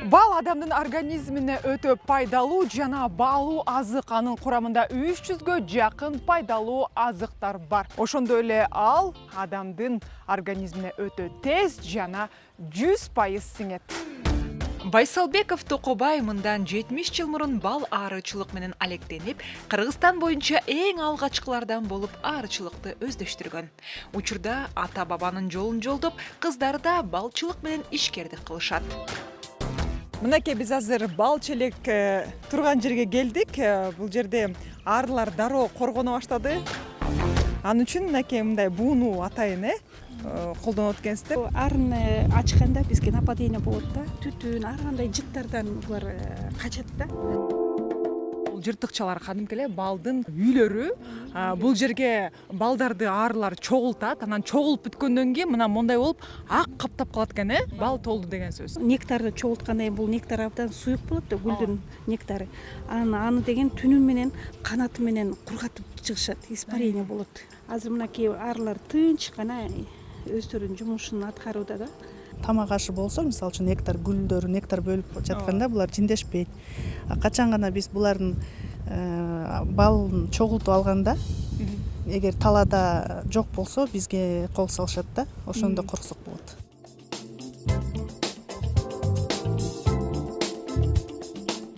Бал адамдын организмине өтө пайдалуу жана баалуу азык. Анын курамында 300гө жакын пайдалуу азыктар бар. Ошондой эле ал адамдын организмине өтө тез жана 100% сиңет. Байсалбеков Токобай мындан 70 жыл мурун бал аарычылык менен алектенип, Кыргызстан боюнча эң алгачкылардан болуп аарычылыкты өздөштүргөн. Учурда ата-бабанын жолун жолдоп, кыздар да балчылык менен ишкердик кылышат. Мынакей биз азыр бал челек турган жерге келдик. Бул жерде арлар дароо коргоно баштады. Анын үчүн мынакей мындай бууну атайын колдонот экенсиздер. Арын ачканда бизге нападение болот да. Түтүн, ар кандай жыттардан булар качат да. Жыртыкчалар кадимки эле балдын үйлөрү. Бул жерге балдарды арлар чогултат. Анан чогулуп бүткөндөн кийин мына мондай болуп ак каптап калат экен, бал толду деген сөз. Нектарды чогулткандан кийин бул нектар абдан суюк болот да, гүлдүн нектары. Аны деген түнү менен канаты менен кургатып чыгышат, испарение болот. Азыр мынакей арлар тынч гана өздөрүнүн жумушун аткарууда да. Тамак ашы болсо, мисалы үчүн нектар гүлдөрү, нектар бөлүп жатканда булар жиндешпейт. Качан гана биз булардын балын чогултуп алганда, эгер талаада жок болсо, бизге кол салышат да, ошондо корксок болот.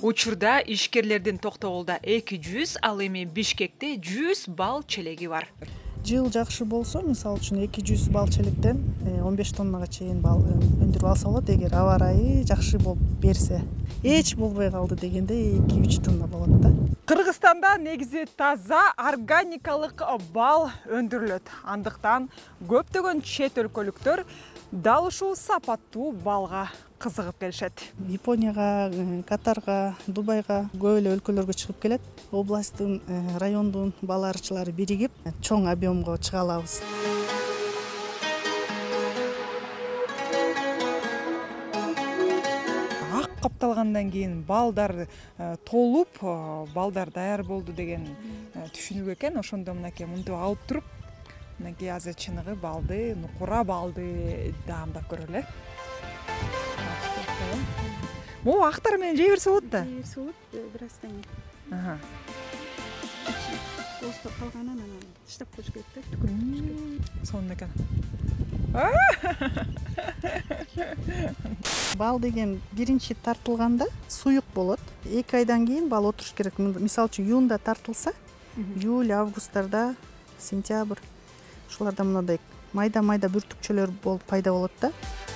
Учурда ишкерлердин Токтогулда 200, ал эми Бишкекте 100 бал челеги бар. Жыл жакшы болсо, мисалы үчүн 200 бал челектен 15 тоннага чейин бал өндүрүп алса болот. Эгер аба ырайы жакшы болуп берсе, эч болбой калды дегенде 2-3 тонна болот да. Кыргызстанда негизи таза органикалык бал өндүрүлөт. Андыктан көптөгөн чет өлкөлүктөр дал ушул сапаттуу балга кызыгып келишет. Японияга, Катарга, Дубайга, көп эле өлкөлөргө чыгып келет. Областтын, райондун бал арычылары биригип, чоң объемго чыга алабыз. Ак капталгандан кийин балдар толуп, балдар даяр болду деген түшүнүк экен. Ошондо мынакей мынтип алып туруп, мынакей азыр чыныгы балды, нукура балды даамдап көрөлү. Могу актар менен жей берсе болот да. Жей берсе болот, бир аздан кийин. Осто калганын анан таштап коюш керек да, түкүрүп коюш керек. Сонун экен. Бал деген биринчи тартылганда суюк болот. 2 айдан кийин бал отуруш керек. Мисалы үчүн июнда тартылса, июль, августтарда, сентябрь, ушуларда мындай майда бүртүкчөлөр болуп пайда болот да.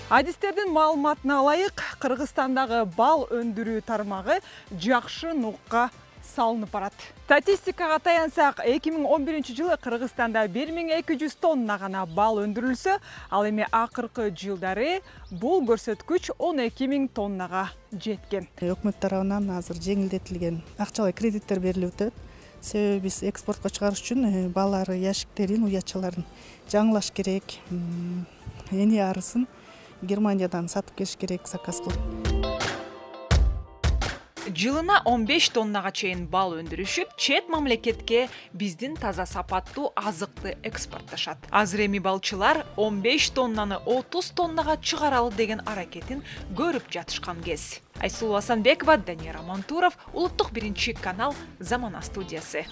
Адистердин маалыматына ылайык, Кыргызстандагы бал өндүрүү тармагы жакшы нукка салынып барат. Статистикага таянсак, 2011-жылы Кыргызстанда 1200 тонна гана бал өндүрүлсө, ал эми акыркы жылдары бул көрсөткүч 12 000 тоннага жеткен. Өкмөт тарабынан азыр жеңилдетилген акчалай кредиттер берилип өтөт. Себеби биз экспортко чыгарыш үчүн бал ары яшиктерин, уячаларын жаңылаш керек. Эни арысын Германиядан сатып келиш керек, заказ кылып. Жылына 15 тоннага чейин бал өндүрүшүп, чет мамлекетке биздин таза сапаттуу азыкты экспортташат. Азыр эми балчылар 15 тоннаны 30 тоннага чыгаралы деген аракетин көрүп жатышкан кез. Айсулуу Асанбекова, Данияр Амантуров, Улуттук биринчи канал, Замана студиясы.